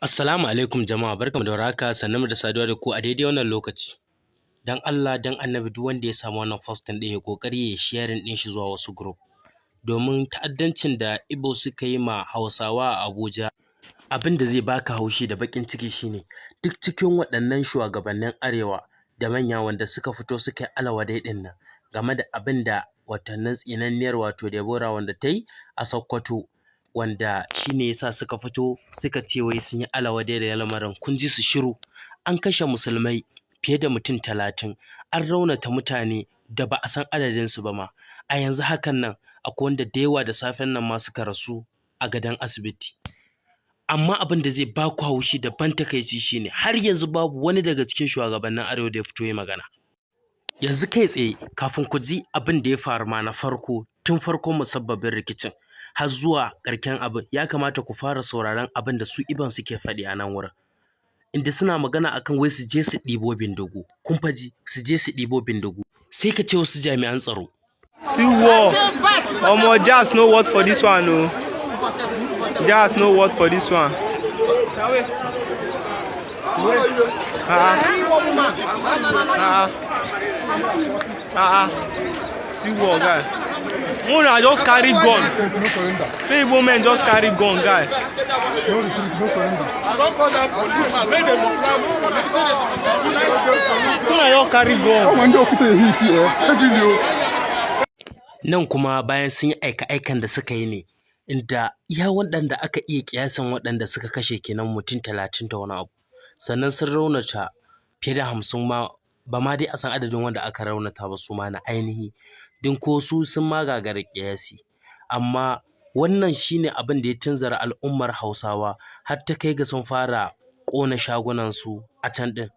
Assalamu alaikum jama'a, barkamu da warhaka, sannunmu da saduwa da ku a daidai wannan lokaci. Dan Allah dan Annabi duk wanda ya samu wannan postin ɗin ya kokari ya sharing ɗin shi zuwa wasu group. Domin ta'addancin da Igbo suka yi ma Hausawa a Abuja, abin da zai baka haushi da baƙin ciki shine duk cikin waɗannan shugabannin Arewa da manya wanda suka fito suka yi alawadai ɗin nan game da abin da watannin tsinanniyar wato Dibora wanda ta yi a Sokoto, wanda shi ne ya sa suka fito suka ce wai sun yi alawadai da lamarin. Kun ji su shiru, an kashe musulmai fiye da mutum 30, an raunata mutane da ba a san adadinsu ba ma. A yanzu hakan nan akwai wanda da yawa da safen nan ma suka rasu a gadon asibiti. Amma abin da zai ba ku haushi da ban takaici shine har yanzu babu wani daga cikin shugabannin Arewa da ya fito ya magana. Yanzu kai tsaye kafin ku ji abin da ya faru ma na farko, tun farkon musabbabin rikicin har zuwa ƙarshen abin, ya kamata ku fara sauraron abin da su Iban suke faɗi a nan wurin. Inda suna magana akan wai su je su ɗibo bindigu. Kun faji su je su ɗibo bindigu. Sai ka ce wasu jami'an tsaro. See war. Omo, Jazz no word for this one, no. Jazz no word for this one. See war, guy. Muna just carry gun. People men just carry gun, guy. Muna just carry gun. Nan kuma bayan sun yi aika-aikan da suka yi ne, inda iya waɗanda aka iya kiyasan waɗanda suka kashe kenan mutum 30 da wani abu. Sannan sun raunata fiye da 50 ma, ba ma dai a san adadin wanda aka raunata ba su ma na ainihi. Din ko su sun ma gagara kiyasi. Amma wannan shine abin da ya tunzura al'ummar Hausawa har ta kai ga sun fara ƙona shagunansu a can ɗin.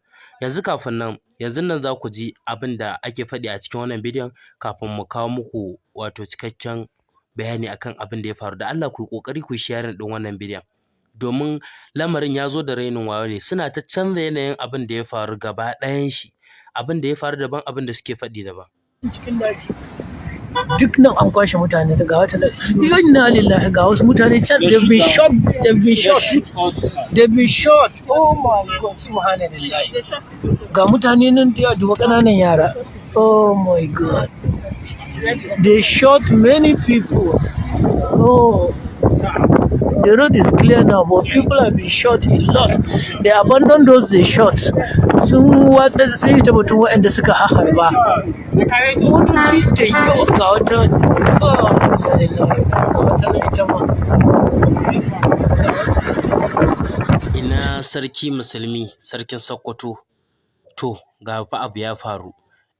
Yanzu nan za ku ji abin da ake faɗi a cikin wannan bidiyon kafin mu kawo muku wato cikakken bayani akan abin da ya faru. Da Allah ku yi ƙoƙari ku yi sharing ɗin wannan bidiyon. Domin lamarin ya zo da rainin wayo ne, suna ta canza yanayin abin da ya faru gaba ɗayan shi. Abin da ya faru daban, abin da suke faɗi daban. Cikin daji duk nan an kwashe mutane daga wata inna lillahi, ga wasu mutane can they've been shot. Oh my god, subhanallah. Ga mutane nan da yawa, duba ƙananan yara. Oh my god, they shot many people. Oh, the road is clear now, but people have been shot a lot. They abandoned those they shot. Sun watsa da sai ta mutum waɗanda suka harba. Motoci da yawa ga wata ita ma. Ina sarki musulmi, sarkin Sokoto, to ga fa abu ya faru.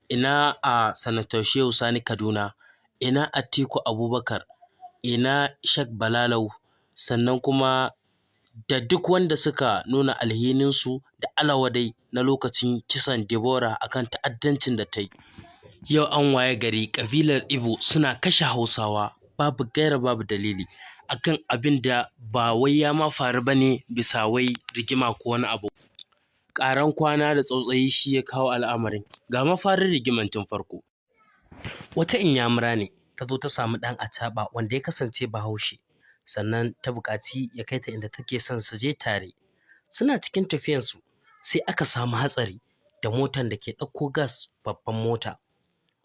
Ina a Sanatar Shehu Sani Kaduna, ina Atiku Abubakar, ina Sheikh Balalau, sannan kuma da duk wanda suka nuna alhininsu da alawadai na lokacin kisan Dibora akan ta'addancin da ta yi. Yau an waye gari ƙabilar Igbo suna kashe Hausawa babu gaira babu dalili akan abin da ba wai ya ma faru ba ne bisa wai rigima ko wani abu. Ƙaran kwana da tsautsayi shi ya kawo al'amarin. Ga mafarin rigiman tun farko. Wata inyamura ne ta zo ta samu ɗan acaɓa wanda ya kasance Bahaushe. Sannan ta buƙaci ya kai ta inda take son su je tare. Suna cikin tafiyansu sai aka samu hatsari da motan da ke ɗauko gas, babban mota.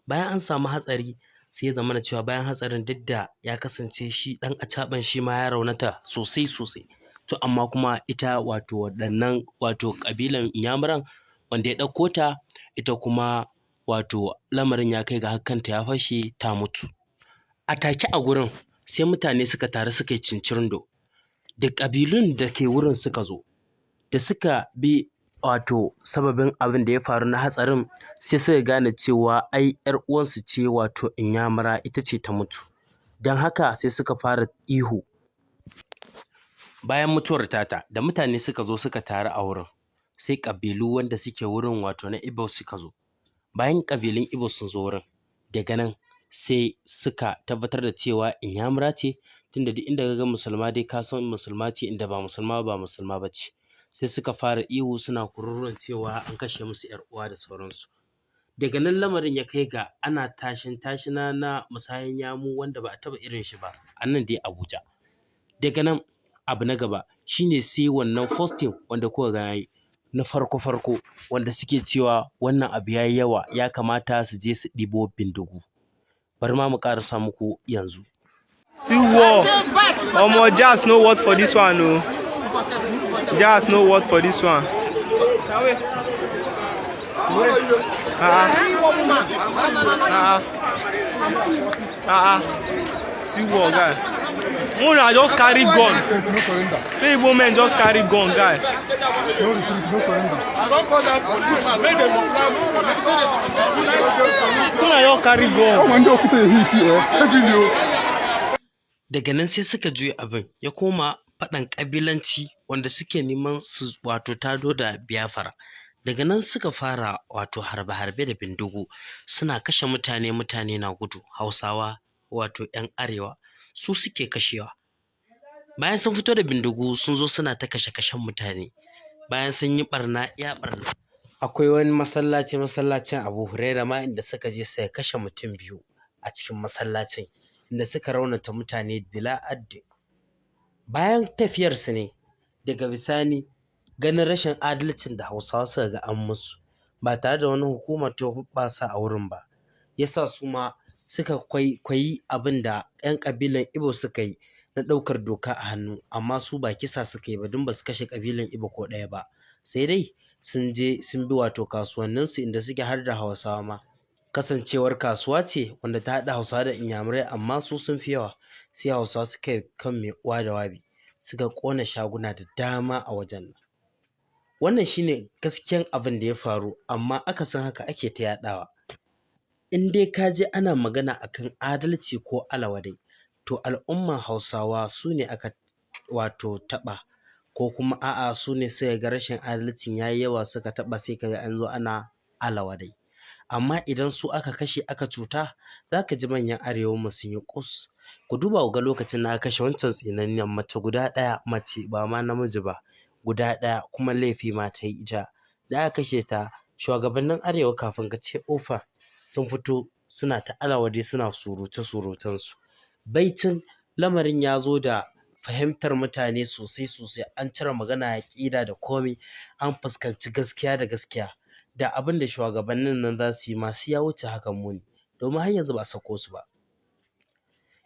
Bayan an samu hatsari sai ya zamana cewa bayan hatsarin duk da ya kasance shi ɗan acaɓan shi ma ya raunata sosai. To amma kuma ita wato waɗannan wato ƙabilan inyamuran wanda ya ɗauko ta, ita kuma wato lamarin ya kai ga hakkanta ya fashe ta mutu. A take a gurin sai mutane suka taru suka yi cincirindo, da ƙabilun da ke wurin suka zo, da suka bi wato sababin abin da ya faru na hatsarin, sai suka gane cewa ai ƴar uwansu ce wato inyamura ita ce ta mutu. Don haka sai suka fara ihu. Bayan mutuwar tata da mutane suka zo suka taru a wurin, sai ƙabilu wanda suke wurin wato na Igbo suka zo. Bayan ƙabilun Igbo sun zo wurin, daga nan sai suka tabbatar da cewa inyamura ce, tunda duk inda ka ga musulma dai ka san musulma ce, inda ba musulma ba ce. Sai suka fara ihu suna kururuwan cewa an kashe musu 'yar uwa da sauransu. Daga nan lamarin ya kai ga ana tashina na musayan yamu wanda ba a taɓa irin shi ba a nan dai Abuja. Daga nan abu na gaba shine sai wannan posting wanda kuka ga yayi na farko wanda suke cewa wannan abu yayi yawa ya kamata su je su ɗibo bindigu. Bari ma mu ƙarasa muku yanzu. See war. Omo, Jazz no word for this one, no. Jazz no word for this one. See war, guy. Muna just carry gun. Hey, woman just carry gun, guy. Muna just carry gun. Daga nan sai suka juya abin ya koma faɗan ƙabilanci wanda suke neman su wato tado da biyafara. Daga nan suka fara wato harbe-harbe da bindigu suna kashe mutane na gudu. Hausawa wato 'yan arewa su suke kashewa. Bayan sun fito da bindigu sun zo suna ta kashe-kashen mutane. Bayan sun yi ɓarna iya ɓarna. Akwai wani masallacin Abu Huraira ma inda suka je sai kashe mutum 2 a cikin masallacin, inda suka raunata mutane bila addi. Bayan tafiyarsu ne daga bisani ganin rashin adalcin da Hausawa suka ga an musu ba tare da wani hukuma ta hubbasa a wurin ba, yasa su ma suka kwaikwayi abin da 'yan ƙabilan Ibo suka yi na ɗaukar doka a hannu, amma su ba kisa suka yi ba don ba su kashe ƙabilan Ibo ko ɗaya ba, sai dai sun je sun bi wato kasuwanninsu inda suke har da Hausawa ma. Kasancewar kasuwa ce wanda ta haɗa Hausawa da Inyamurai amma su sun fi yawa, sai Hausawa suka yi kan mai uwa da wabi suka ƙona shaguna da dama a wajen nan. Wannan shine gaskiyan abin da ya faru, amma akasin haka ake ta yaɗawa. In dai ka je ana magana akan adalci ko alawadai, to al'umman Hausawa su ne aka wato taɓa, ko kuma a'a su ne suka ga rashin adalcin yayi yawa suka taɓa, sai kaga an zo ana alawadai. Amma idan su aka kashe aka cuta, za ka ji manyan arewanmu sun yi ƙus. Ku duba ku ga lokacin da aka kashe wancan tsinanniyar mace guda ɗaya, mace ba ma namiji ba, guda ɗaya kuma laifi ma ta yi ja. Da aka kashe ta, shugabannin arewa kafin ka ce ofa sun fito suna ta alawadai suna surutansu. Baitin lamarin ya zo da fahimtar mutane sosai, an cire magana aƙida da komai, an fuskanci gaskiya da gaskiya. Da abin da shugabannin nan za su yi masu ya wuce hakan muni, domin har yanzu ba a sako su ba.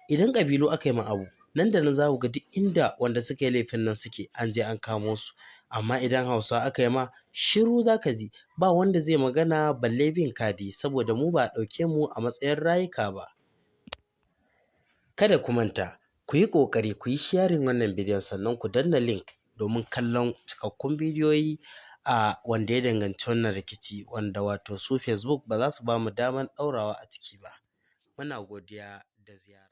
Idan ƙabilu aka yi ma abu, nan da nan za ku ga duk inda wanda suka yi laifin nan suke an je an kamo su. Amma idan Hausawa aka yi ma, shiru za ka ji, ba wanda zai magana balle bin kadi, saboda mu ba a ɗauke mu a matsayin rayuka ba. Kada ku manta, ku yi ƙoƙari ku yi sharing wannan bidiyon, sannan ku danna link domin kallon cikakkun bidiyoyi a wanda ya danganci wannan rikici, wanda wato su Facebook ba za su ba mu daman ɗaurawa a ciki ba. Muna godiya da ziyara.